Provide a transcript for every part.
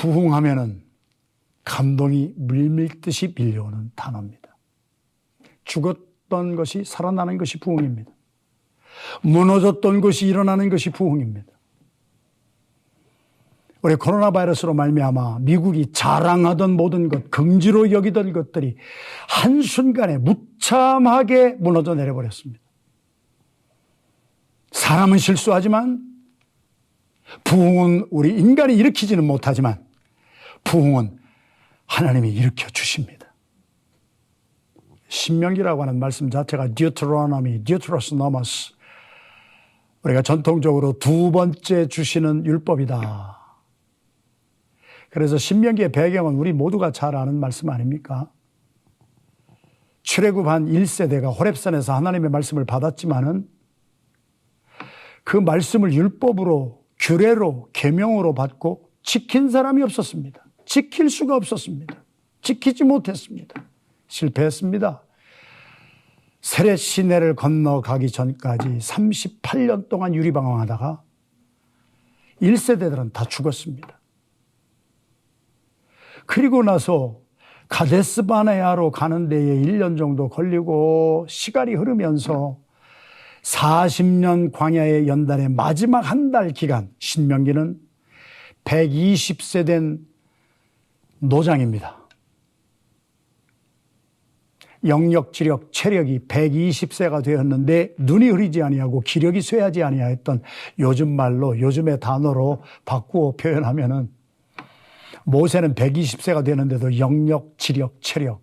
부흥하면은 감동이 물밀듯이 밀려오는 단어입니다. 죽었던 것이 살아나는 것이 부흥입니다. 무너졌던 것이 일어나는 것이 부흥입니다. 우리 코로나 바이러스로 말미암아 미국이 자랑하던 모든 것, 긍지로 여기던 것들이 한순간에 무참하게 무너져 내려버렸습니다. 사람은 실수하지만 부흥은 우리 인간이 일으키지는 못하지만 부흥은 하나님이 일으켜 주십니다. 신명기라고 하는 말씀 자체가 Deuteronomy, Deuteronomus, 우리가 전통적으로 두 번째 주시는 율법이다. 그래서 신명기의 배경은 우리 모두가 잘 아는 말씀 아닙니까? 출애굽한 1세대가 호렙산에서 하나님의 말씀을 받았지만은 그 말씀을 율법으로, 규례로, 계명으로 받고 지킨 사람이 없었습니다. 지킬 수가 없었습니다. 지키지 못했습니다. 실패했습니다. 세렛 시내를 건너가기 전까지 38년 동안 유리방황하다가 1세대들은 다 죽었습니다. 그리고 나서 가데스 바네아로 가는 데에 1년 정도 걸리고 시간이 흐르면서 40년 광야의 연단의 마지막 한 달 기간, 신명기는 120세 된 노장입니다. 영력, 지력, 체력이 120세가 되었는데 눈이 흐리지 아니하고 기력이 쇠하지 아니하였던 요즘 말로, 요즘의 단어로 바꾸어 표현하면은 모세는 120세가 되는데도 영력, 지력, 체력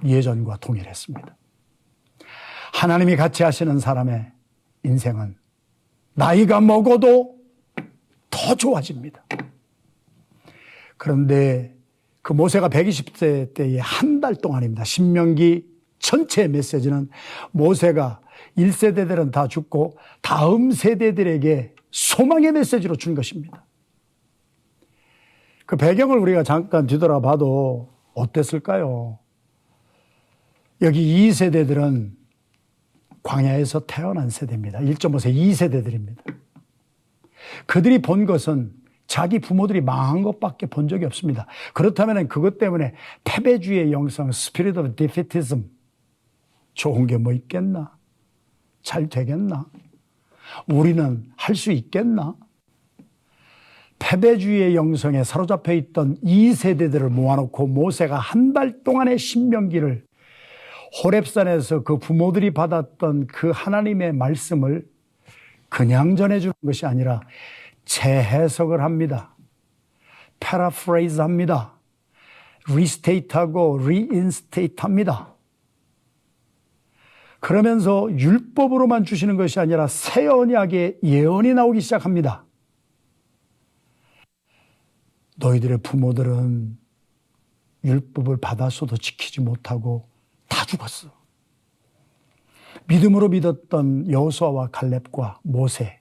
예전과 동일했습니다. 하나님이 같이 하시는 사람의 인생은 나이가 먹어도 더 좋아집니다. 그런데 그 모세가 120세 때의 한 달 동안입니다. 신명기 전체의 메시지는 모세가 1세대들은 다 죽고 다음 세대들에게 소망의 메시지로 준 것입니다. 그 배경을 우리가 잠깐 뒤돌아봐도 어땠을까요? 여기 2세대들은 광야에서 태어난 세대입니다. 1.5세 2세대들입니다. 그들이 본 것은 자기 부모들이 망한 것밖에 본 적이 없습니다. 그렇다면 그것 때문에 패배주의의 영성, Spirit of Defeatism, 좋은 게 뭐 있겠나? 잘 되겠나? 우리는 할 수 있겠나? 패배주의의 영성에 사로잡혀 있던 2세대들을 모아놓고 모세가 한 달 동안의 신명기를 호렙산에서 그 부모들이 받았던 그 하나님의 말씀을 그냥 전해주는 것이 아니라 재해석을 합니다. 패러프레이즈 합니다. 리스테이트하고 리인스테이트 합니다. 그러면서 율법으로만 주시는 것이 아니라 새 언약의 예언이 나오기 시작합니다. 너희들의 부모들은 율법을 받았어도 지키지 못하고 다 죽었어. 믿음으로 믿었던 여호수아와 갈렙과 모세,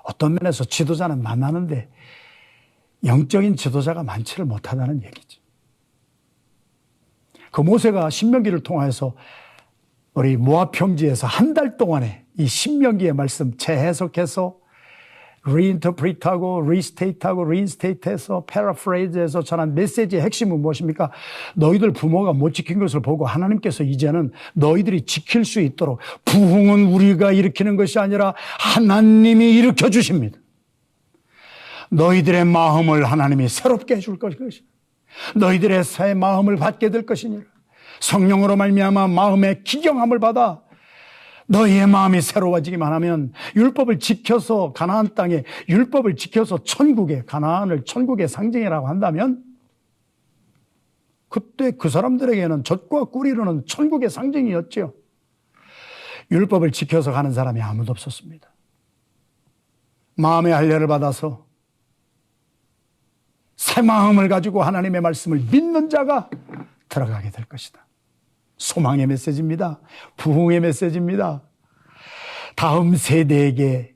어떤 면에서 지도자는 만나는데 영적인 지도자가 많지를 못하다는 얘기죠. 그 모세가 신명기를 통해서 우리 모압 평지에서 한 달 동안에 이 신명기의 말씀 재해석해서 리인터프리트하고 리스테이트하고 리인스테이트해서 패러프레이즈해서 전한 메시지의 핵심은 무엇입니까? 너희들 부모가 못 지킨 것을 보고 하나님께서 이제는 너희들이 지킬 수 있도록 부흥은 우리가 일으키는 것이 아니라 하나님이 일으켜 주십니다. 너희들의 마음을 하나님이 새롭게 해줄 것이다. 너희들의 새 마음을 받게 될 것이니라. 성령으로 말미암아 마음의 기경함을 받아 너희의 마음이 새로워지기만 하면 율법을 지켜서 가나안 땅에 율법을 지켜서 천국에 가나안을 천국의 상징이라고 한다면 그때 그 사람들에게는 젖과 꿀이 흐르는 천국의 상징이었죠. 율법을 지켜서 가는 사람이 아무도 없었습니다. 마음의 할례를 받아서 새 마음을 가지고 하나님의 말씀을 믿는 자가 들어가게 될 것이다. 소망의 메시지입니다. 부흥의 메시지입니다. 다음 세대에게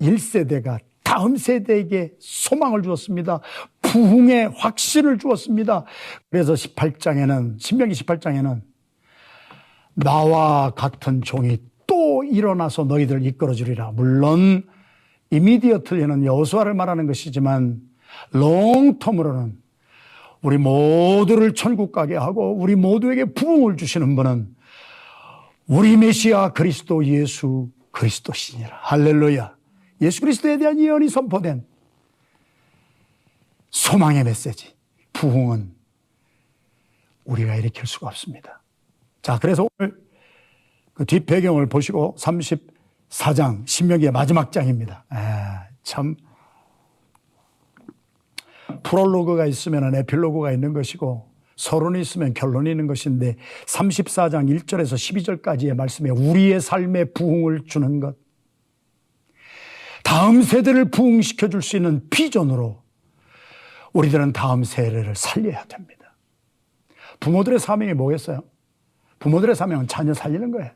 1세대가 다음 세대에게 소망을 주었습니다. 부흥의 확신을 주었습니다. 그래서 18장에는 신명기 18장에는 나와 같은 종이 또 일어나서 너희들을 이끌어 주리라. 물론 이미디어틀리는 여호수아를 말하는 것이지만 롱텀으로는 우리 모두를 천국 가게 하고 우리 모두에게 부흥을 주시는 분은 우리 메시아 그리스도 예수 그리스도시니라. 할렐루야. 예수 그리스도에 대한 예언이 선포된 소망의 메시지, 부흥은 우리가 일으킬 수가 없습니다. 자, 그래서 오늘 그 뒷배경을 보시고 34장, 신명기의 마지막 장입니다. 참, 프롤로그가 있으면 에필로그가 있는 것이고 서론이 있으면 결론이 있는 것인데 34장 1절에서 12절까지의 말씀에 우리의 삶에 부흥을 주는 것, 다음 세대를 부흥시켜 줄 수 있는 비전으로 우리들은 다음 세대를 살려야 됩니다. 부모들의 사명이 뭐겠어요? 부모들의 사명은 자녀 살리는 거예요.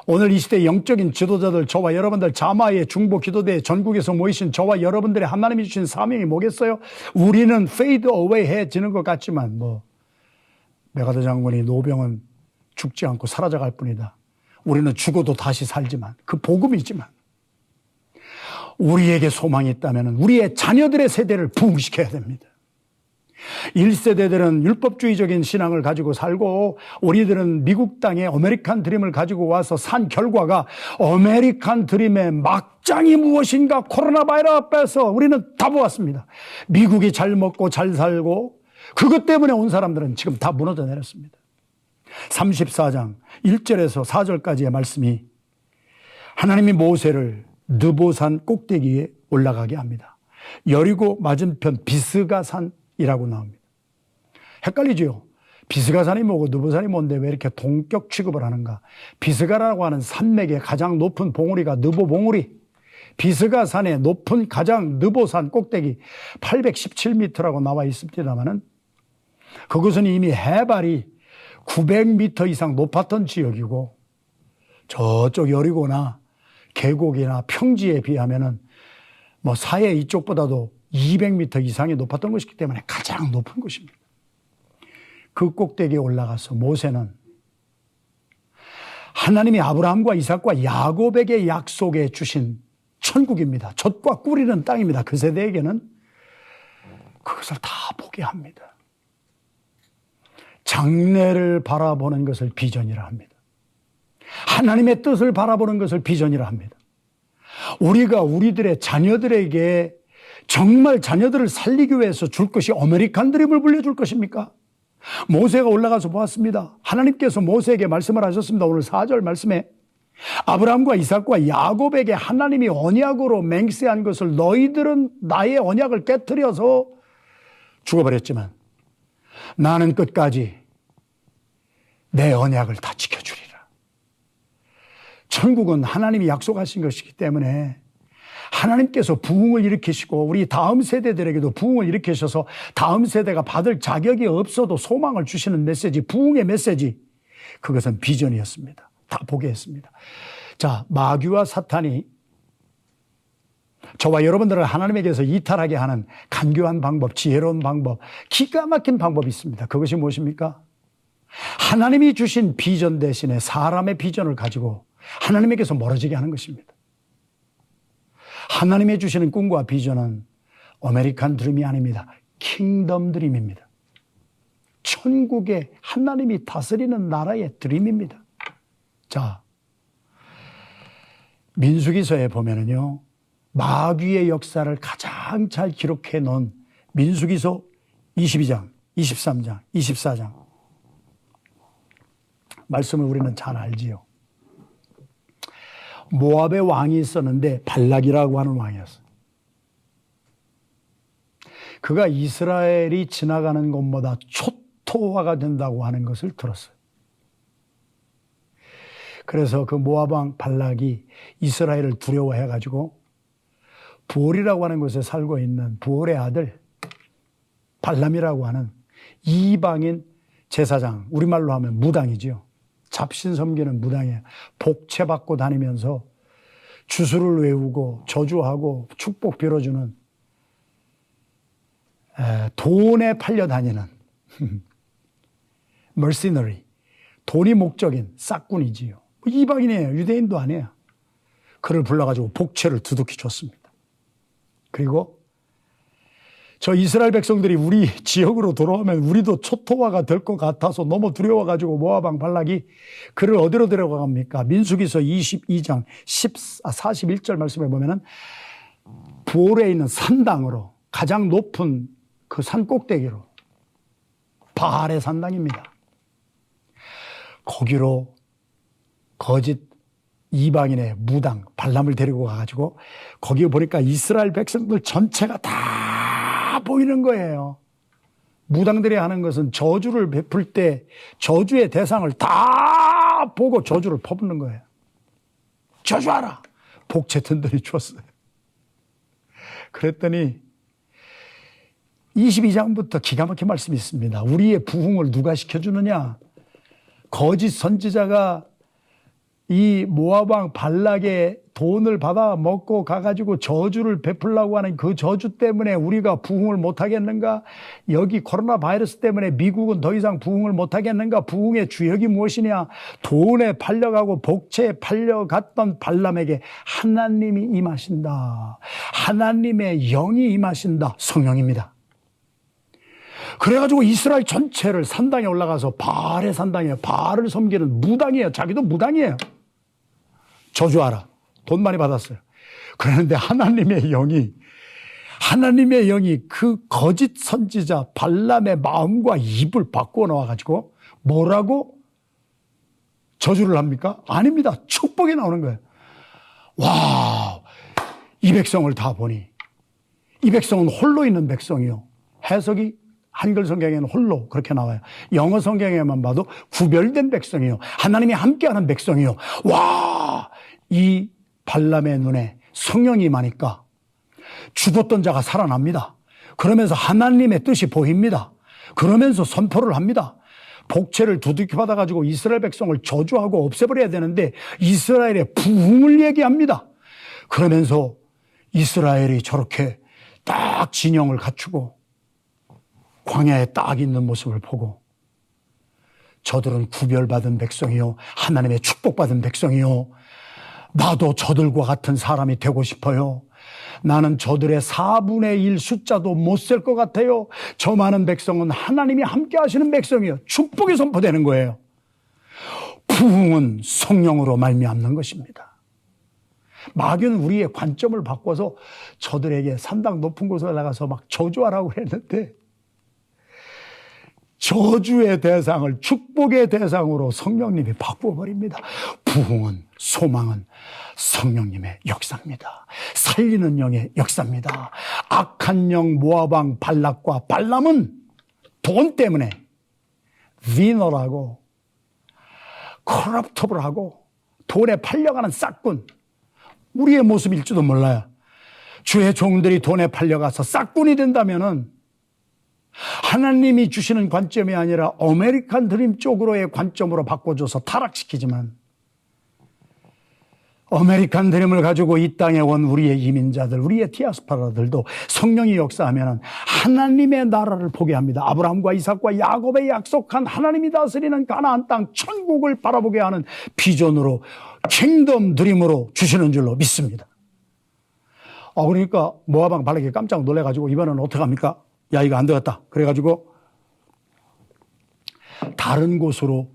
오늘 이 시대 영적인 지도자들, 저와 여러분들, 자마의 중보 기도대 전국에서 모이신 저와 여러분들의 하나님이 주신 사명이 뭐겠어요? 우리는 fade away 해지는 것 같지만 메가더 장군이 노병은 죽지 않고 사라져갈 뿐이다. 우리는 죽어도 다시 살지만, 그 복음이지만 우리에게 소망이 있다면 우리의 자녀들의 세대를 부흥시켜야 됩니다. 1세대들은 율법주의적인 신앙을 가지고 살고 우리들은 미국 땅에 아메리칸 드림을 가지고 와서 산 결과가 아메리칸 드림의 막장이 무엇인가 코로나 바이러스 앞에서 우리는 다 보았습니다. 미국이 잘 먹고 잘 살고 그것 때문에 온 사람들은 지금 다 무너져 내렸습니다. 34장 1절에서 4절까지의 말씀이 하나님이 모세를 느보산 꼭대기에 올라가게 합니다. 여리고 맞은편 비스가산이라고 나옵니다. 헷갈리죠? 비스가산이 뭐고 느보산이 뭔데 왜 이렇게 동격 취급을 하는가? 비스가라고 하는 산맥의 가장 높은 봉우리가 느보봉우리. 비스가산의 높은 가장 느보산 꼭대기 817m라고 나와 있습니다만은 그것은 이미 해발이 900m 이상 높았던 지역이고 저쪽 여리고나 계곡이나 평지에 비하면은 사해 이쪽보다도 200m 이상이 높았던 것이기 때문에 가장 높은 곳입니다. 그 꼭대기에 올라가서 모세는 하나님이 아브라함과 이삭과 야곱에게 약속해 주신 천국입니다. 젖과 꿀이는 땅입니다. 그 세대에게는 그것을 다 보게 합니다. 장래를 바라보는 것을 비전이라 합니다. 하나님의 뜻을 바라보는 것을 비전이라 합니다. 우리가 우리들의 자녀들에게 정말 자녀들을 살리기 위해서 줄 것이 아메리칸 드림을 물려줄 것입니까? 모세가 올라가서 보았습니다. 하나님께서 모세에게 말씀을 하셨습니다. 오늘 4절 말씀에 아브라함과 이삭과 야곱에게 하나님이 언약으로 맹세한 것을 너희들은 나의 언약을 깨트려서 죽어버렸지만 나는 끝까지 내 언약을 다 지켜주리라. 천국은 하나님이 약속하신 것이기 때문에 하나님께서 부흥을 일으키시고 우리 다음 세대들에게도 부흥을 일으키셔서 다음 세대가 받을 자격이 없어도 소망을 주시는 메시지, 부흥의 메시지, 그것은 비전이었습니다. 다 보게 했습니다. 자, 마귀와 사탄이 저와 여러분들을 하나님에게서 이탈하게 하는 간교한 방법, 지혜로운 방법, 기가 막힌 방법이 있습니다. 그것이 무엇입니까? 하나님이 주신 비전 대신에 사람의 비전을 가지고 하나님에게서 멀어지게 하는 것입니다. 하나님이 주시는 꿈과 비전은 아메리칸 드림이 아닙니다. 킹덤 드림입니다. 천국의 하나님이 다스리는 나라의 드림입니다. 자, 민수기서에 보면은요, 마귀의 역사를 가장 잘 기록해 놓은 민수기서 22장, 23장, 24장 말씀을 우리는 잘 알지요. 모압의 왕이 있었는데 발락이라고 하는 왕이었어요. 그가 이스라엘이 지나가는 곳마다 초토화가 된다고 하는 것을 들었어요. 그래서 그 모압 왕 발락이 이스라엘을 두려워해가지고 부올이라고 하는 곳에 살고 있는 부올의 아들 발람이라고 하는 이방인 제사장, 우리말로 하면 무당이지요. 잡신 섬기는 무당이에요. 복채받고 다니면서 주술을 외우고 저주하고 축복 빌어주는 돈에 팔려 다니는 mercenary, 돈이 목적인 싹군이지요. 이방인이에요. 유대인도 아니에요. 그를 불러가지고 복채를 두둑히 줬습니다. 그리고 저 이스라엘 백성들이 우리 지역으로 돌아오면 우리도 초토화가 될 것 같아서 너무 두려워가지고 모압 왕 발락이 그를 어디로 데려갑니까? 민수기서 22장 41절 말씀에 보면은 부올에 있는 산당으로, 가장 높은 그 산 꼭대기로, 바알의 산당입니다. 거기로 거짓 이방인의 무당 발람을 데리고 가가지고 거기 보니까 이스라엘 백성들 전체가 다 보이는 거예요. 무당들이 하는 것은 저주를 베풀 때 저주의 대상을 다 보고 저주를 퍼붓는 거예요. 저주하라. 복채 든든히 주었어요. 그랬더니 22장부터 기가 막힌 말씀이 있습니다. 우리의 부흥을 누가 시켜주느냐? 거짓 선지자가 이 모압 왕 발락의 돈을 받아 먹고 가가지고 저주를 베풀려고 하는 그 저주 때문에 우리가 부흥을 못하겠는가? 여기 코로나 바이러스 때문에 미국은 더 이상 부흥을 못하겠는가? 부흥의 주역이 무엇이냐? 돈에 팔려가고 복채에 팔려갔던 발람에게 하나님이 임하신다. 하나님의 영이 임하신다. 성령입니다. 그래가지고 이스라엘 전체를 산당에 올라가서 바알의 산당이에요. 바알을 섬기는 무당이에요. 자기도 무당이에요. 저주하라. 돈 많이 받았어요. 그런데 하나님의 영이 그 거짓 선지자 발람의 마음과 입을 바꾸어 놓아가지고 뭐라고 저주를 합니까? 아닙니다. 축복이 나오는 거예요. 와, 이 백성을 다 보니 이 백성은 홀로 있는 백성이요. 해석이 한글 성경에는 홀로 그렇게 나와요. 영어 성경에만 봐도 구별된 백성이요. 하나님이 함께하는 백성이요. 와, 이 발람의 눈에 성령이 임하니까 죽었던 자가 살아납니다. 그러면서 하나님의 뜻이 보입니다. 그러면서 선포를 합니다. 복채를 두둑히 받아가지고 이스라엘 백성을 저주하고 없애버려야 되는데 이스라엘의 부흥을 얘기합니다. 그러면서 이스라엘이 저렇게 딱 진영을 갖추고 광야에 딱 있는 모습을 보고 저들은 구별받은 백성이요. 하나님의 축복받은 백성이요. 나도 저들과 같은 사람이 되고 싶어요. 나는 저들의 4분의 1 숫자도 못 셀 것 같아요. 저 많은 백성은 하나님이 함께 하시는 백성이요. 축복이 선포되는 거예요. 부흥은 성령으로 말미암는 것입니다. 마귀는 우리의 관점을 바꿔서 저들에게 산당 높은 곳에 나가서 막 저주하라고 했는데 저주의 대상을 축복의 대상으로 성령님이 바꾸어버립니다. 부흥은, 소망은 성령님의 역사입니다. 살리는 영의 역사입니다. 악한 영 모압 왕 발락과 발람은 돈 때문에 위너라고 커럽터블하고 돈에 팔려가는 싹군, 우리의 모습일지도 몰라요. 주의 종들이 돈에 팔려가서 싹군이 된다면은 하나님이 주시는 관점이 아니라 아메리칸 드림 쪽으로의 관점으로 바꿔줘서 타락시키지만 아메리칸 드림을 가지고 이 땅에 온 우리의 이민자들, 우리의 디아스포라들도 성령이 역사하면 하나님의 나라를 보게 합니다. 아브라함과 이삭과 야곱의 약속한 하나님이 다스리는 가나안 땅 천국을 바라보게 하는 비전으로 킹덤 드림으로 주시는 줄로 믿습니다. 그러니까 모압 왕 발락이 깜짝 놀래가지고 이번에는 어떡합니까? 야, 이거 안 되겠다. 그래가지고 다른 곳으로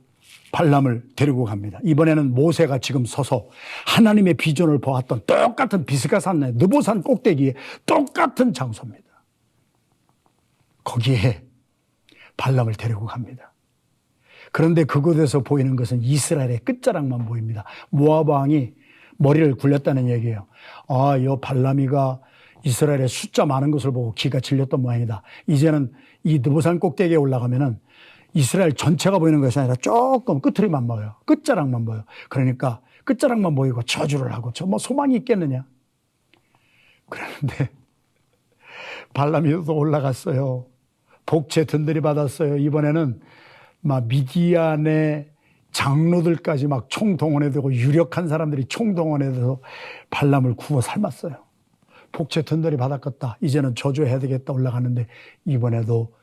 발람을 데리고 갑니다. 이번에는 모세가 지금 서서 하나님의 비전을 보았던 똑같은 비스가산 느보산 꼭대기에 똑같은 장소입니다. 거기에 발람을 데리고 갑니다. 그런데 그곳에서 보이는 것은 이스라엘의 끝자락만 보입니다. 모압 왕이 머리를 굴렸다는 얘기예요. 이 발람이가 이스라엘의 숫자 많은 것을 보고 기가 질렸던 모양이다. 이제는 이 느보산 꼭대기에 올라가면은 이스라엘 전체가 보이는 것이 아니라 조금 끝트리만 보여요. 끝자락만 보여. 그러니까 끝자락만 보이고 저주를 하고 저 뭐 소망이 있겠느냐. 그런데 발람이도 올라갔어요. 복채 든든히 받았어요. 이번에는 막 미디안의 장로들까지 막 총동원해되고 유력한 사람들이 총동원해서 발람을 구워 삶았어요. 복채 든든히 받았겠다. 이제는 저주해야 되겠다 올라가는데 이번에도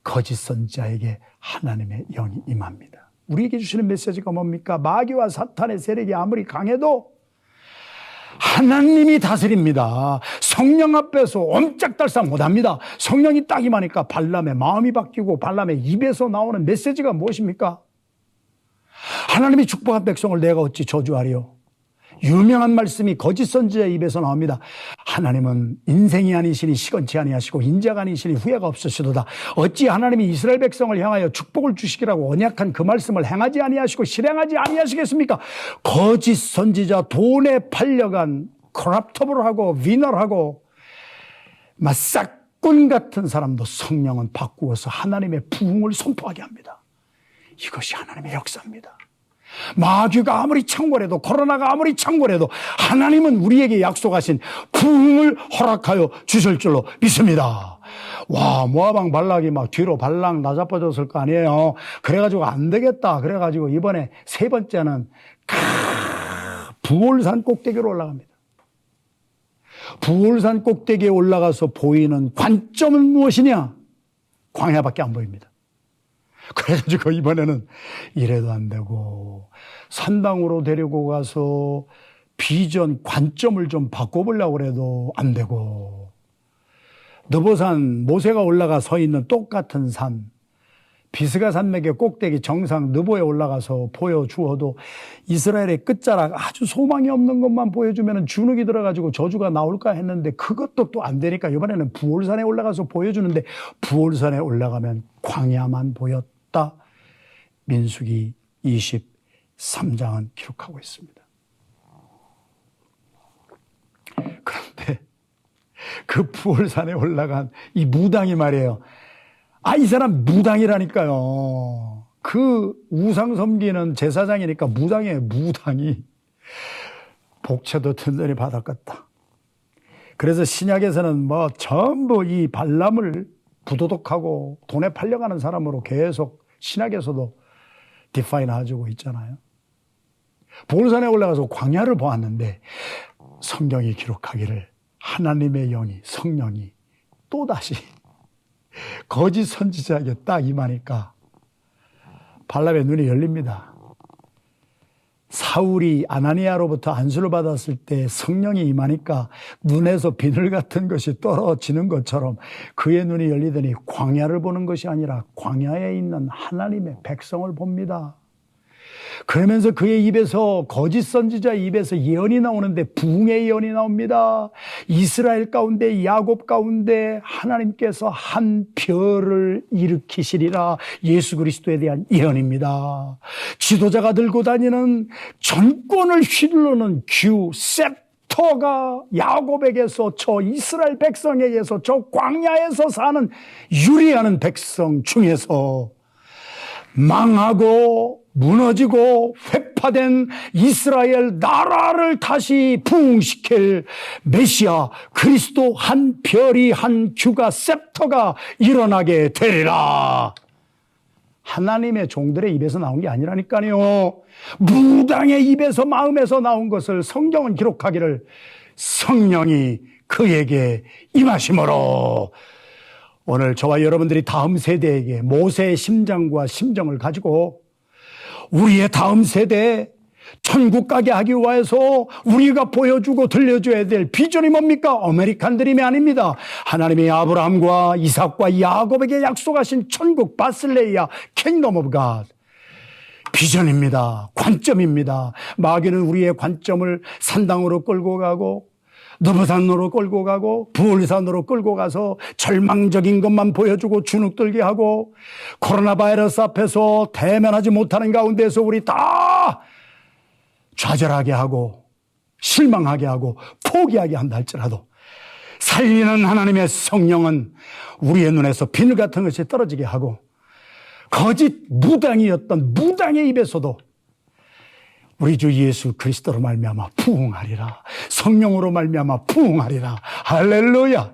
거짓 선지자에게 하나님의 영이 임합니다. 우리에게 주시는 메시지가 뭡니까? 마귀와 사탄의 세력이 아무리 강해도 하나님이 다스립니다. 성령 앞에서 옴짝달싹 못합니다. 성령이 딱 임하니까 발람의 마음이 바뀌고 발람의 입에서 나오는 메시지가 무엇입니까? 하나님이 축복한 백성을 내가 어찌 저주하리요? 유명한 말씀이 거짓 선지자의 입에서 나옵니다. 하나님은 인생이 아니시니 시건치 아니하시고 인자가 아니시니 후회가 없으시도다. 어찌 하나님이 이스라엘 백성을 향하여 축복을 주시기라고 언약한 그 말씀을 행하지 아니하시고 실행하지 아니하시겠습니까? 거짓 선지자, 돈에 팔려간 커럽터블하고 위너하고 싹꾼 같은 사람도 성령은 바꾸어서 하나님의 부흥을 선포하게 합니다. 이것이 하나님의 역사입니다. 마귀가 아무리 창궐해도, 코로나가 아무리 창궐해도 하나님은 우리에게 약속하신 부흥을 허락하여 주실 줄로 믿습니다. 와, 모아방 발락이 막 뒤로 발락 나자빠졌을 거 아니에요. 그래가지고 안 되겠다. 그래가지고 이번에 세 번째는 부올산 꼭대기로 올라갑니다. 부올산 꼭대기에 올라가서 보이는 관점은 무엇이냐? 광야밖에 안 보입니다. 그래가지고 이번에는 이래도 안 되고 산당으로 데리고 가서 비전 관점을 좀 바꿔보려고 해도 안 되고, 느보산 모세가 올라가 서 있는 똑같은 산 비스가 산맥의 꼭대기 정상 느보에 올라가서 보여주어도 이스라엘의 끝자락 아주 소망이 없는 것만 보여주면 주눅이 들어가지고 저주가 나올까 했는데 그것도 또 안 되니까 이번에는 부올산에 올라가서 보여주는데 부올산에 올라가면 광야만 보였다. 민수기 23장은 기록하고 있습니다. 그런데 그 부올산에 올라간 이 무당이 말이에요. 이 사람 무당이라니까요. 그 우상 섬기는 제사장이니까 무당이에요. 무당이 복채도 튼튼히 받았겠다. 그래서 신약에서는 전부 이 발람을 부도덕하고 돈에 팔려가는 사람으로 계속 신약에서도 디파인 해주고 있잖아요. 부올산에 올라가서 광야를 보았는데 성경이 기록하기를 하나님의 영이, 성령이 또다시 거짓 선지자에게 딱 임하니까 발람의 눈이 열립니다. 사울이 아나니아로부터 안수를 받았을 때 성령이 임하니까 눈에서 비늘 같은 것이 떨어지는 것처럼 그의 눈이 열리더니 광야를 보는 것이 아니라 광야에 있는 하나님의 백성을 봅니다. 그러면서 그의 입에서, 거짓 선지자의 입에서 예언이 나오는데 부흥의 예언이 나옵니다. 이스라엘 가운데, 야곱 가운데 하나님께서 한 별을 일으키시리라. 예수 그리스도에 대한 예언입니다. 지도자가 들고 다니는 전권을 휘두르는 규, 셉터가 야곱에게서, 저 이스라엘 백성에게서, 저 광야에서 사는 유리하는 백성 중에서 망하고 무너지고 회파된 이스라엘 나라를 다시 부흥시킬 메시아 그리스도 한 별이, 한 규가, 셉터가 일어나게 되리라. 하나님의 종들의 입에서 나온 게 아니라니까요. 무당의 입에서, 마음에서 나온 것을 성경은 기록하기를 성령이 그에게 임하심으로, 오늘 저와 여러분들이 다음 세대에게 모세의 심장과 심정을 가지고 우리의 다음 세대에 천국 가게 하기 위해서 우리가 보여주고 들려줘야 될 비전이 뭡니까? 아메리칸 드림이 아닙니다. 하나님의 아브라함과 이삭과 야곱에게 약속하신 천국, 바슬레이아, 킹덤 오브 갓. 비전입니다. 관점입니다. 마귀는 우리의 관점을 산당으로 끌고 가고 느보산으로 끌고 가고 부올산으로 끌고 가서 절망적인 것만 보여주고 주눅들게 하고 코로나 바이러스 앞에서 대면하지 못하는 가운데서 우리 다 좌절하게 하고 실망하게 하고 포기하게 한다 할지라도 살리는 하나님의 성령은 우리의 눈에서 비늘 같은 것이 떨어지게 하고 거짓 무당이었던 무당의 입에서도 우리 주 예수 그리스도로 말미암아 부흥하리라. 성령으로 말미암아 부흥하리라. 할렐루야.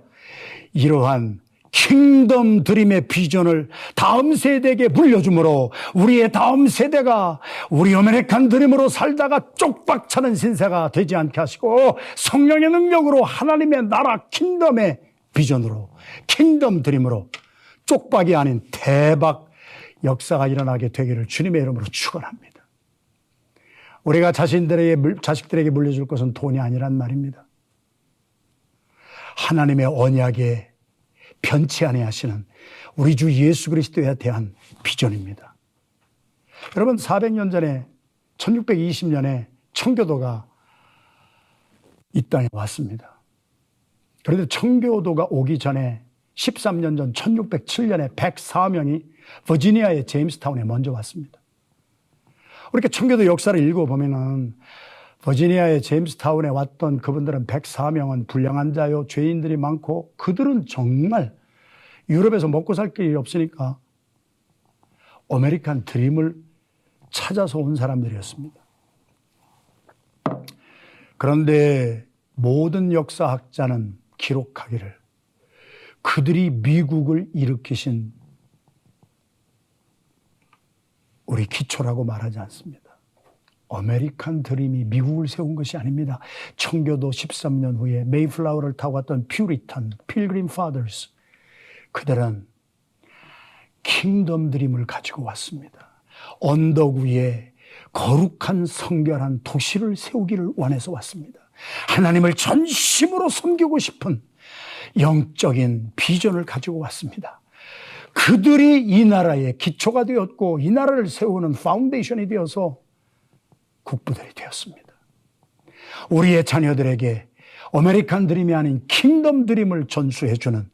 이러한 킹덤 드림의 비전을 다음 세대에게 물려주므로 우리의 다음 세대가 우리 아메리칸 드림으로 살다가 쪽박차는 신세가 되지 않게 하시고 성령의 능력으로 하나님의 나라 킹덤의 비전으로, 킹덤 드림으로 쪽박이 아닌 대박 역사가 일어나게 되기를 주님의 이름으로 축원합니다. 우리가 자식들에게 물려줄 것은 돈이 아니란 말입니다. 하나님의 언약에 변치 아니하시는 우리 주 예수 그리스도에 대한 비전입니다. 여러분, 400년 전에 1620년에 청교도가 이 땅에 왔습니다. 그런데 청교도가 오기 전에 13년 전 1607년에 104명이 버지니아의 제임스타운에 먼저 왔습니다. 이렇게 청교도 역사를 읽어보면은 버지니아의 제임스타운에 왔던 그분들은 104명은 불량한 자요, 죄인들이 많고 그들은 정말 유럽에서 먹고 살 길이 없으니까 아메리칸 드림을 찾아서 온 사람들이었습니다. 그런데 모든 역사학자는 기록하기를 그들이 미국을 일으키신 우리 기초라고 말하지 않습니다. 아메리칸 드림이 미국을 세운 것이 아닙니다. 청교도 13년 후에 메이플라워를 타고 왔던 퓨리탄, 필그림 파더스, 그들은 킹덤 드림을 가지고 왔습니다. 언덕 위에 거룩한 성결한 도시를 세우기를 원해서 왔습니다. 하나님을 전심으로 섬기고 싶은 영적인 비전을 가지고 왔습니다. 그들이 이 나라의 기초가 되었고 이 나라를 세우는 파운데이션이 되어서 국부들이 되었습니다. 우리의 자녀들에게 아메리칸 드림이 아닌 킹덤 드림을 전수해주는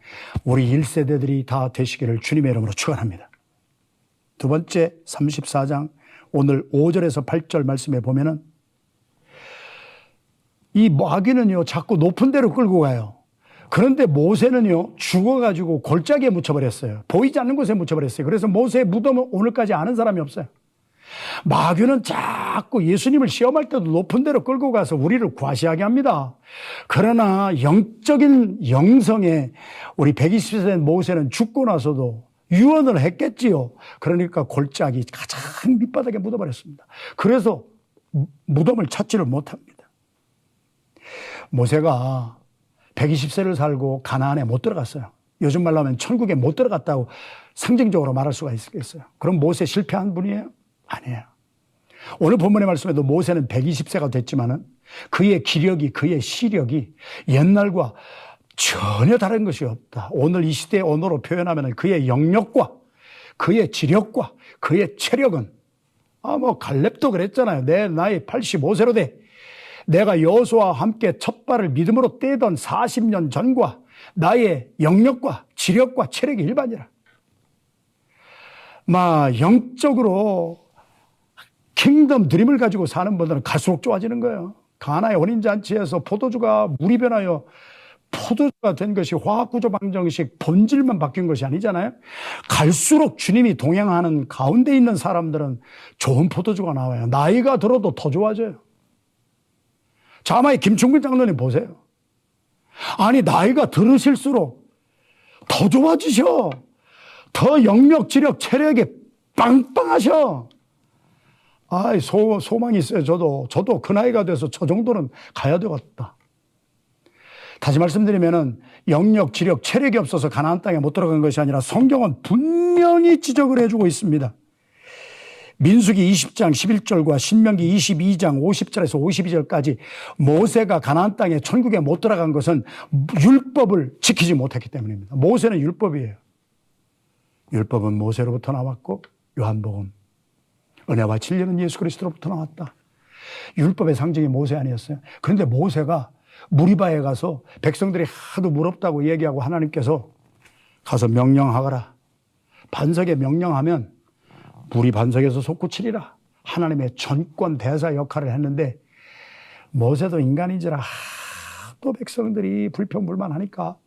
우리 1세대들이 다 되시기를 주님의 이름으로 축원합니다. 두 번째 34장 오늘 5절에서 8절 말씀에 보면은 이 마귀는요 자꾸 높은 데로 끌고 가요. 그런데 모세는요 죽어가지고 골짜기에 묻혀버렸어요. 보이지 않는 곳에 묻혀버렸어요. 그래서 모세의 무덤은 오늘까지 아는 사람이 없어요. 마귀는 자꾸 예수님을 시험할 때도 높은 데로 끌고 가서 우리를 과시하게 합니다. 그러나 영적인 영성에 우리 120세 된 모세는 죽고 나서도 유언을 했겠지요. 그러니까 골짜기 가장 밑바닥에 묻어버렸습니다. 그래서 무덤을 찾지를 못합니다. 모세가 120세를 살고 가나안에 못 들어갔어요. 요즘 말로 하면 천국에 못 들어갔다고 상징적으로 말할 수가 있겠어요. 그럼 모세 실패한 분이에요? 아니에요. 오늘 본문의 말씀에도 모세는 120세가 됐지만은 그의 기력이, 그의 시력이 옛날과 전혀 다른 것이 없다. 오늘 이 시대의 언어로 표현하면 그의 영역과 그의 지력과 그의 체력은 갈렙도 그랬잖아요. 내 나이 85세로 돼. 내가 여호수아와 함께 첫 발을 믿음으로 떼던 40년 전과 나의 영역과 지력과 체력이 일반이라. 영적으로 킹덤 드림을 가지고 사는 분들은 갈수록 좋아지는 거예요. 가나의 혼인잔치에서 포도주가 물이 변하여 포도주가 된 것이 화학구조 방정식 본질만 바뀐 것이 아니잖아요. 갈수록 주님이 동행하는 가운데 있는 사람들은 좋은 포도주가 나와요. 나이가 들어도 더 좋아져요. 자마의 김충근 장로님 보세요. 아니 나이가 들으실수록 더 좋아지셔. 더 영역, 지력, 체력이 빵빵하셔. 소망이 있어요. 저도 그 나이가 돼서 저 정도는 가야 되겠다. 다시 말씀드리면은 영역, 지력, 체력이 없어서 가나안 땅에 못 들어간 것이 아니라 성경은 분명히 지적을 해주고 있습니다. 민수기 20장 11절과 신명기 22장 50절에서 52절까지 모세가 가나안 땅에 천국에 못 들어간 것은 율법을 지키지 못했기 때문입니다. 모세는 율법이에요. 율법은 모세로부터 나왔고 요한복음 은혜와 진리는 예수 그리스도로부터 나왔다. 율법의 상징이 모세 아니었어요. 그런데 모세가 무리바에 가서 백성들이 하도 무럽다고 얘기하고 하나님께서 가서 명령하거라. 반석에 명령하면 물이 반석에서 솟구치리라. 하나님의 전권 대사 역할을 했는데 모세도 인간인지라 또 백성들이 불평불만하니까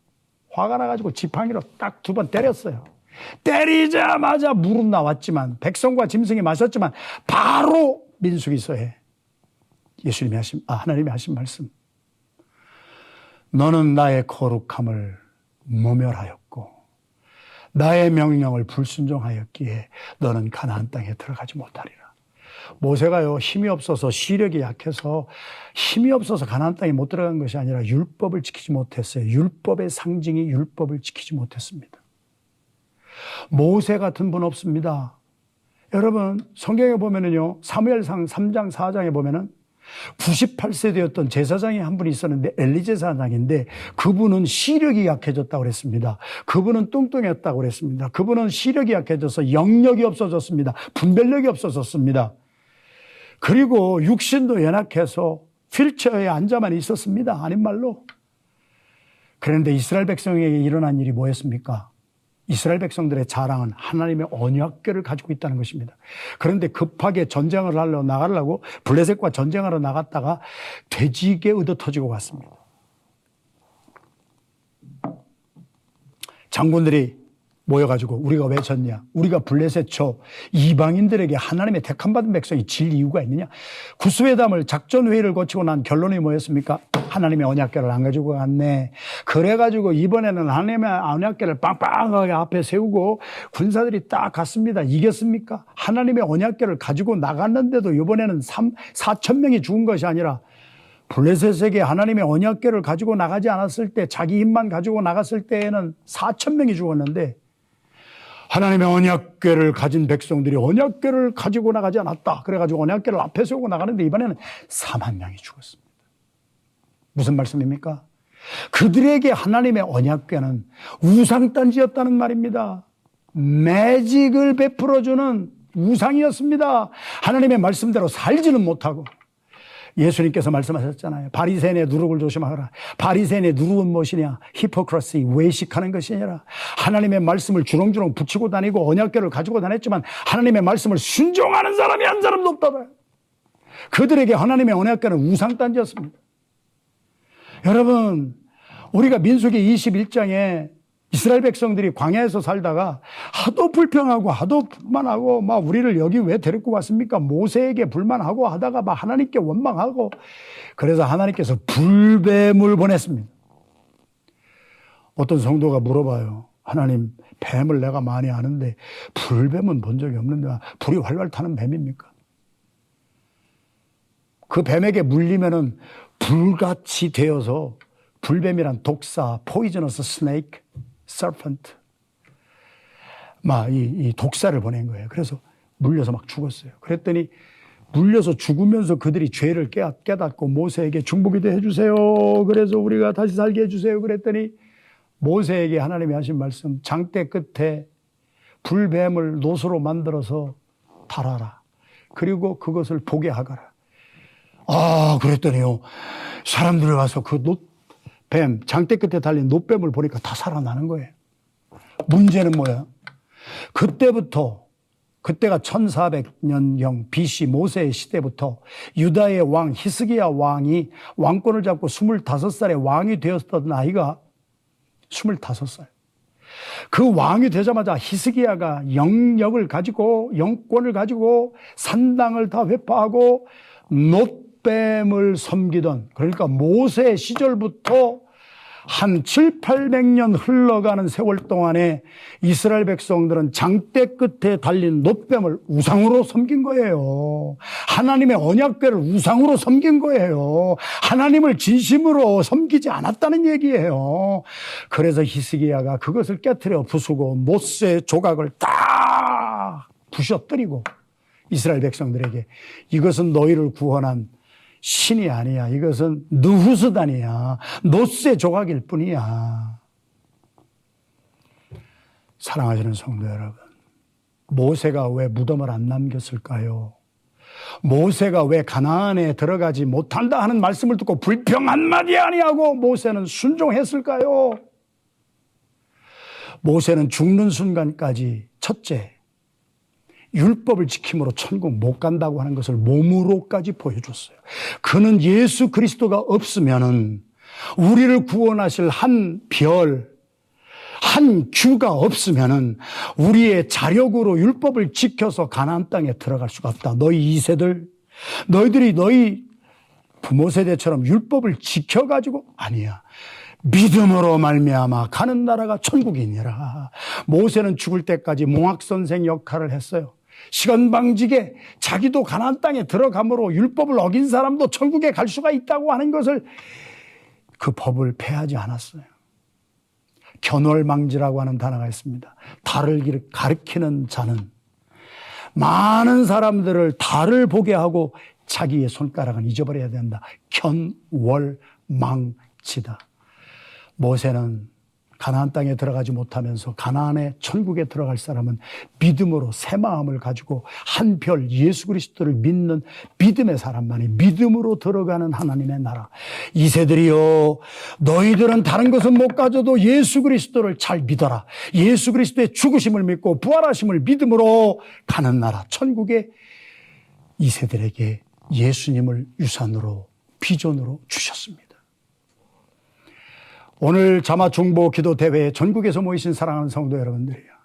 화가 나가지고 지팡이로 딱 2번 때렸어요. 때리자마자 물은 나왔지만 백성과 짐승이 마셨지만 바로 민수기서에 하나님이 하신 말씀. 너는 나의 거룩함을 모멸하였고 나의 명령을 불순종하였기에 너는 가나안 땅에 들어가지 못하리라. 모세가요 힘이 없어서 시력이 약해서 힘이 없어서 가나안 땅에 못 들어간 것이 아니라 율법을 지키지 못했어요. 율법의 상징이 율법을 지키지 못했습니다. 모세 같은 분 없습니다. 여러분 성경에 보면은요, 사무엘상 3장 4장에 보면은 98세 되었던 제사장이 한 분이 있었는데 엘리 제사장인데 그분은 시력이 약해졌다고 그랬습니다. 그분은 뚱뚱했다고 그랬습니다. 그분은 시력이 약해져서 영력이 없어졌습니다. 분별력이 없어졌습니다. 그리고 육신도 연약해서 휠체어에 앉아만 있었습니다. 아닌 말로. 그런데 이스라엘 백성에게 일어난 일이 뭐였습니까? 이스라엘 백성들의 자랑은 하나님의 언약궤를 가지고 있다는 것입니다. 그런데 급하게 전쟁을 하려고 나가려고 블레셋과 전쟁하러 나갔다가 돼지게 얻어 터지고 갔습니다. 장군들이 모여가지고 우리가 왜 졌냐? 우리가 블레셋 쳐 이방인들에게 하나님의 택함받은 백성이 질 이유가 있느냐? 구스회담을 작전회의를 거치고 난 결론이 뭐였습니까? 하나님의 언약궤를 안 가지고 갔네. 그래가지고 이번에는 하나님의 언약궤를 빵빵하게 앞에 세우고 군사들이 딱 갔습니다. 이겼습니까? 하나님의 언약궤를 가지고 나갔는데도 이번에는 4천 명이 죽은 것이 아니라 블레셋에게 하나님의 언약궤를 가지고 나가지 않았을 때, 자기 힘만 가지고 나갔을 때에는 4천 명이 죽었는데 하나님의 언약궤를 가진 백성들이 언약궤를 가지고 나가지 않았다. 그래가지고 언약궤를 앞에 세우고 나가는데 이번에는 4만 명이 죽었습니다. 무슨 말씀입니까? 그들에게 하나님의 언약궤는 우상단지였다는 말입니다. 매직을 베풀어주는 우상이었습니다. 하나님의 말씀대로 살지는 못하고. 예수님께서 말씀하셨잖아요. 바리새인의 누룩을 조심하라. 바리새인의 누룩은 무엇이냐? 히포크라시, 외식하는 것이 아니라 하나님의 말씀을 주렁주렁 붙이고 다니고 언약궤를 가지고 다녔지만 하나님의 말씀을 순종하는 사람이 한 사람도 없다. 그들에게 하나님의 언약궤는 우상단지였습니다. 여러분, 우리가 민수기 21장에 이스라엘 백성들이 광야에서 살다가 하도 불평하고 하도 불만하고 막 우리를 여기 왜 데리고 왔습니까? 모세에게 불만하고 하다가 막 하나님께 원망하고 그래서 하나님께서 불뱀을 보냈습니다. 어떤 성도가 물어봐요. 하나님, 뱀을 내가 많이 아는데 불뱀은 본 적이 없는데 불이 활활 타는 뱀입니까? 그 뱀에게 물리면은 불같이 되어서 불뱀이란 독사, 포이저너스 스네이크, 서펀트, 막 이 독사를 보낸 거예요. 그래서 물려서 막 죽었어요. 그랬더니 물려서 죽으면서 그들이 죄를 깨닫고 모세에게 중보기도 해주세요. 그래서 우리가 다시 살게 해주세요. 그랬더니 모세에게 하나님이 하신 말씀, 장대 끝에 불뱀을 노수로 만들어서 달아라. 그리고 그것을 보게 하거라. 아, 그랬더니요, 사람들이 와서 그 뱀, 장대 끝에 달린 놋뱀을 보니까 다 살아나는 거예요. 문제는 뭐야? 그때가 1400년경 BC 모세의 시대부터 유다의 왕 히스기야 왕이 왕권을 잡고 25살에 왕이 되었던 나이가 25살. 그 왕이 되자마자 히스기야가 영권을 가지고 산당을 다 회파하고 놋뱀을 섬기던, 그러니까 모세 시절부터 한 7, 800년 흘러가는 세월 동안에 이스라엘 백성들은 장대 끝에 달린 놋뱀을 우상으로 섬긴 거예요. 하나님의 언약궤를 우상으로 섬긴 거예요. 하나님을 진심으로 섬기지 않았다는 얘기예요. 그래서 히스기야가 그것을 깨트려 부수고 못새 조각을 딱 부셔뜨리고 이스라엘 백성들에게 이것은 너희를 구원한 신이 아니야. 이것은 느후스단이야. 놋새 조각일 뿐이야. 사랑하시는 성도 여러분, 모세가 왜 무덤을 안 남겼을까요? 모세가 왜 가나안에 들어가지 못한다 하는 말씀을 듣고 불평 한마디 아니하고 모세는 순종했을까요? 모세는 죽는 순간까지 첫째, 율법을 지킴으로 천국 못 간다고 하는 것을 몸으로까지 보여줬어요. 그는 예수 그리스도가 없으면은 우리를 구원하실 한 별, 한 규가 없으면은 우리의 자력으로 율법을 지켜서 가나안 땅에 들어갈 수가 없다. 너희 2세들, 너희들이 너희 부모 세대처럼 율법을 지켜가지고 아니야. 믿음으로 말미암아 가는 나라가 천국이니라. 모세는 죽을 때까지 몽학선생 역할을 했어요. 시건방지게 자기도 가나안 땅에 들어감으로 율법을 어긴 사람도 천국에 갈 수가 있다고 하는 것을, 그 법을 폐하지 않았어요. 견월망지라고 하는 단어가 있습니다. 달을 가리키는 자는 많은 사람들을 달을 보게 하고 자기의 손가락은 잊어버려야 된다. 견월망치다. 모세는 가나안 땅에 들어가지 못하면서 가나안의 천국에 들어갈 사람은 믿음으로 새 마음을 가지고 한 별 예수 그리스도를 믿는 믿음의 사람만이 믿음으로 들어가는 하나님의 나라. 이세들이여, 너희들은 다른 것은 못 가져도 예수 그리스도를 잘 믿어라. 예수 그리스도의 죽으심을 믿고 부활하심을 믿음으로 가는 나라. 천국에 이세들에게 예수님을 유산으로 비전으로 주셨습니다. 오늘 자마 중보 기도 대회에 전국에서 모이신 사랑하는 성도 여러분들이요,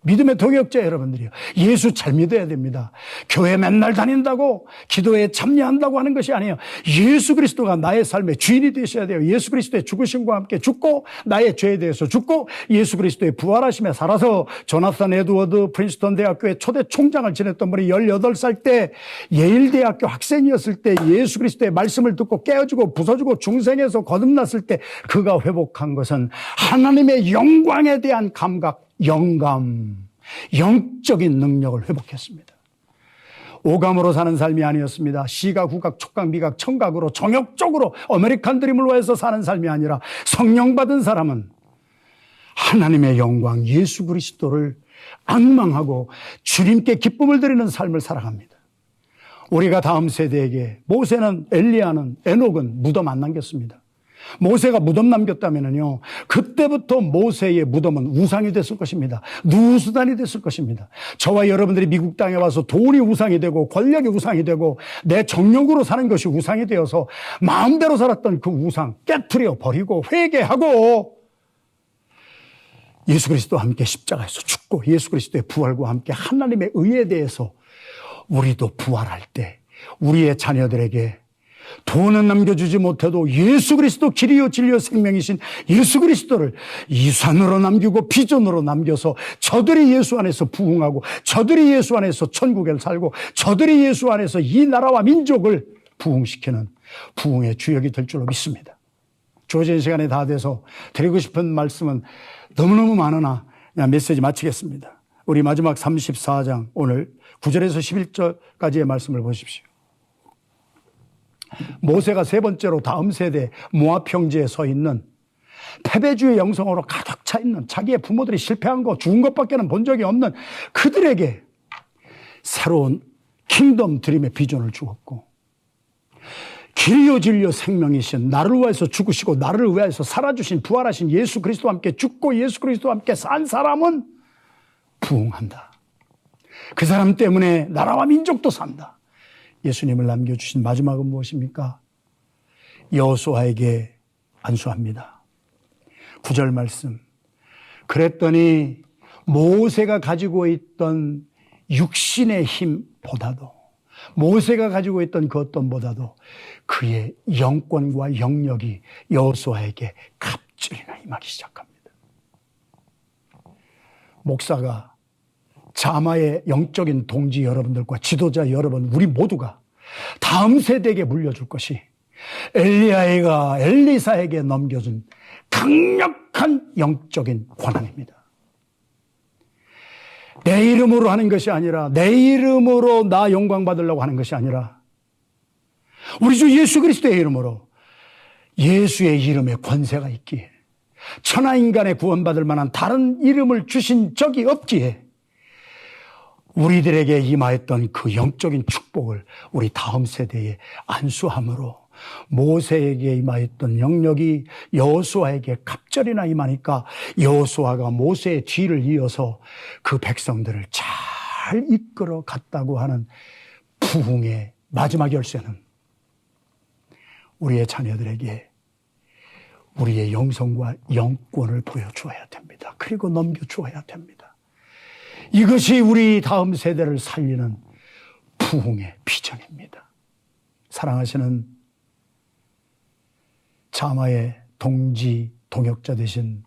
믿음의 동역자 여러분들이요, 예수 잘 믿어야 됩니다. 교회 맨날 다닌다고 기도에 참여한다고 하는 것이 아니에요. 예수 그리스도가 나의 삶의 주인이 되셔야 돼요. 예수 그리스도의 죽으심과 함께 죽고 나의 죄에 대해서 죽고 예수 그리스도의 부활하심에 살아서, 조나산 에드워드 프린스턴 대학교의 초대 총장을 지냈던 분이 18살 때 예일대학교 학생이었을 때 예수 그리스도의 말씀을 듣고 깨어지고 부서지고 중생에서 거듭났을 때 그가 회복한 것은 하나님의 영광에 대한 감각, 영감, 영적인 능력을 회복했습니다. 오감으로 사는 삶이 아니었습니다. 시각, 후각, 촉각, 미각, 청각으로 정욕적으로 아메리칸 드림을 위해서 사는 삶이 아니라 성령 받은 사람은 하나님의 영광, 예수 그리스도를 앙망하고 주님께 기쁨을 드리는 삶을 살아갑니다. 우리가 다음 세대에게, 모세는, 엘리야는, 에녹은 무덤 안 남겼습니다. 모세가 무덤 남겼다면요, 그때부터 모세의 무덤은 우상이 됐을 것입니다. 누수단이 됐을 것입니다. 저와 여러분들이 미국 땅에 와서 돈이 우상이 되고 권력이 우상이 되고 내 정욕으로 사는 것이 우상이 되어서 마음대로 살았던 그 우상 깨트려 버리고 회개하고 예수 그리스도와 함께 십자가에서 죽고 예수 그리스도의 부활과 함께 하나님의 의에 대해서 우리도 부활할 때 우리의 자녀들에게 돈은 남겨주지 못해도 예수 그리스도 길이요 진리요 생명이신 예수 그리스도를 유산으로 남기고 비전으로 남겨서 저들이 예수 안에서 부흥하고 저들이 예수 안에서 천국에 살고 저들이 예수 안에서 이 나라와 민족을 부흥시키는 부흥의 주역이 될 줄로 믿습니다. 주어진 시간이 다 돼서 드리고 싶은 말씀은 너무너무 많으나 그냥 메시지 마치겠습니다. 우리 마지막 34장 오늘 9절에서 11절까지의 말씀을 보십시오. 모세가 세 번째로 다음 세대 모압 평지에 서 있는 패배주의 영성으로 가득 차 있는, 자기의 부모들이 실패한 거 죽은 것밖에는 본 적이 없는 그들에게 새로운 킹덤 드림의 비전을 주었고, 길이요 진리요 생명이신 나를 위해서 죽으시고 나를 위해서 살아주신 부활하신 예수 그리스도와 함께 죽고 예수 그리스도와 함께 산 사람은 부흥한다. 그 사람 때문에 나라와 민족도 산다. 예수님을 남겨주신 마지막은 무엇입니까? 여호수아에게 안수합니다. 9절 말씀. 그랬더니 모세가 가지고 있던 육신의 힘보다도, 모세가 가지고 있던 그 어떤보다도 그의 영권과 영역이 여호수아에게 갑절이나 임하기 시작합니다. 목사가 자마의 영적인 동지 여러분들과 지도자 여러분, 우리 모두가 다음 세대에게 물려줄 것이 엘리야가 엘리사에게 넘겨준 강력한 영적인 권한입니다. 내 이름으로 하는 것이 아니라, 내 이름으로 나 영광 받으려고 하는 것이 아니라 우리 주 예수 그리스도의 이름으로, 예수의 이름에 권세가 있기에, 천하인간의 구원받을 만한 다른 이름을 주신 적이 없기에 우리들에게 임하였던 그 영적인 축복을 우리 다음 세대에 안수함으로 모세에게 임하였던 영역이 여호수아에게 갑절이나 임하니까 여호수아가 모세의 뒤를 이어서 그 백성들을 잘 이끌어 갔다고 하는 부흥의 마지막 열쇠는 우리의 자녀들에게 우리의 영성과 영권을 보여주어야 됩니다. 그리고 넘겨주어야 됩니다. 이것이 우리 다음 세대를 살리는 부흥의 비전입니다. 사랑하시는 자마의 동지, 동역자 되신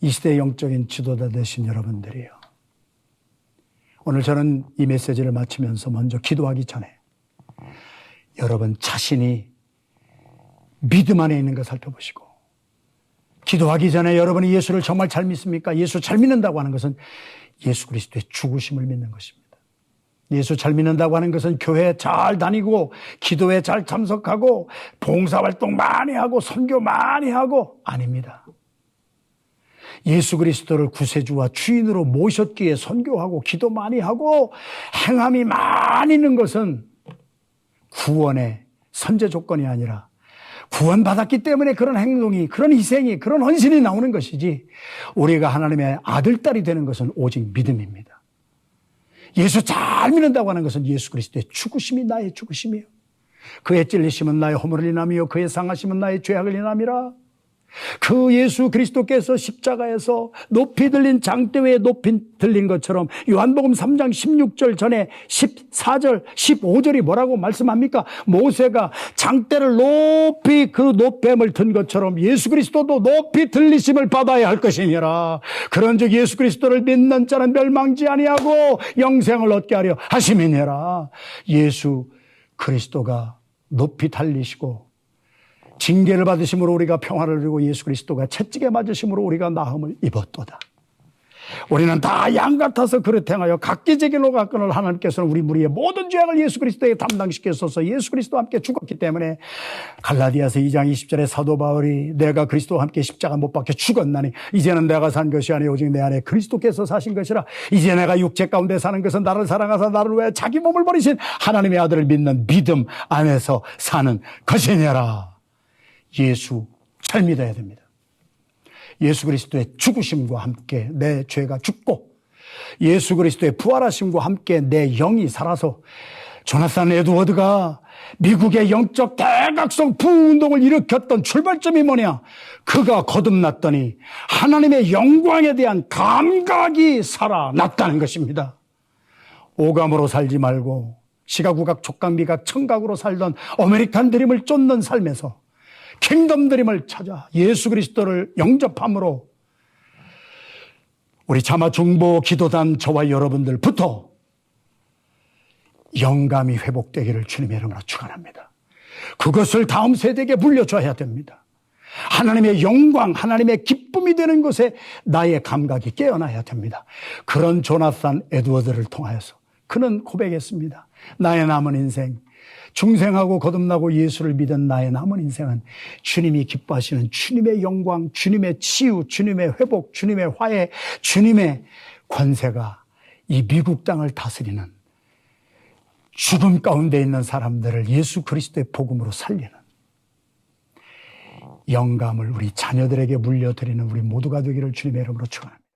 이 시대의 영적인 지도자 되신 여러분들이요, 오늘 저는 이 메시지를 마치면서 먼저 기도하기 전에 여러분 자신이 믿음 안에 있는 것 살펴보시고, 기도하기 전에 여러분이 예수를 정말 잘 믿습니까? 예수 잘 믿는다고 하는 것은 예수 그리스도의 죽으심을 믿는 것입니다. 예수 잘 믿는다고 하는 것은 교회 잘 다니고 기도에 잘 참석하고 봉사활동 많이 하고 선교 많이 하고 아닙니다. 예수 그리스도를 구세주와 주인으로 모셨기에 선교하고 기도 많이 하고 행함이 많이 있는 것은 구원의 선제 조건이 아니라 구원받았기 때문에 그런 행동이, 그런 희생이, 그런 헌신이 나오는 것이지 우리가 하나님의 아들, 딸이 되는 것은 오직 믿음입니다. 예수 잘 믿는다고 하는 것은 예수 그리스도의 죽으심이 나의 죽으심이요, 그의 찔리심은 나의 허물을 인함이요 그의 상하심은 나의 죄악을 인함이라. 그 예수 그리스도께서 십자가에서 높이 들린 장대 위에 높이 들린 것처럼 요한복음 3장 16절 전에 14절 15절이 뭐라고 말씀합니까? 모세가 장대를 높이 그 높임을 든 것처럼 예수 그리스도도 높이 들리심을 받아야 할 것이니라. 그런즉 예수 그리스도를 믿는 자는 멸망지 아니하고 영생을 얻게 하려 하심이니라. 예수 그리스도가 높이 달리시고 징계를 받으심으로 우리가 평화를 누리고 예수 그리스도가 채찍에 맞으심으로 우리가 나음을 입었도다. 우리는 다 양 같아서 그릇 행하여 각기 제 길로 갔거늘 하나님께서는 우리 무리의 모든 죄악을 예수 그리스도에 담당시켜서 예수 그리스도와 함께 죽었기 때문에 갈라디아서 2장 20절에 사도 바울이 내가 그리스도와 함께 십자가 못 박혀 죽었나니 이제는 내가 산 것이 아니요 오직 내 안에 그리스도께서 사신 것이라. 이제 내가 육체 가운데 사는 것은 나를 사랑하사 나를 위해 자기 몸을 버리신 하나님의 아들을 믿는 믿음 안에서 사는 것이니라. 예수 잘 믿어야 됩니다. 예수 그리스도의 죽으심과 함께 내 죄가 죽고 예수 그리스도의 부활하심과 함께 내 영이 살아서 조나산 에드워드가 미국의 영적 대각성 부흥운동을 일으켰던 출발점이 뭐냐? 그가 거듭났더니 하나님의 영광에 대한 감각이 살아났다는 것입니다. 오감으로 살지 말고 시각우각 촉각미각 청각으로 살던 아메리칸 드림을 쫓는 삶에서 킹덤 드림을 찾아 예수 그리스도를 영접함으로 우리 차마 중보 기도단 저와 여러분들부터 영감이 회복되기를 주님의 이름으로 축원합니다. 그것을 다음 세대에게 물려줘야 됩니다. 하나님의 영광, 하나님의 기쁨이 되는 곳에 나의 감각이 깨어나야 됩니다. 그런 조나산 에드워드를 통하여서 그는 고백했습니다. 나의 남은 인생, 중생하고 거듭나고 예수를 믿은 나의 남은 인생은 주님이 기뻐하시는 주님의 영광, 주님의 치유, 주님의 회복, 주님의 화해, 주님의 권세가 이 미국 땅을 다스리는 죽음 가운데 있는 사람들을 예수 그리스도의 복음으로 살리는 영감을 우리 자녀들에게 물려드리는 우리 모두가 되기를 주님의 이름으로 축원합니다.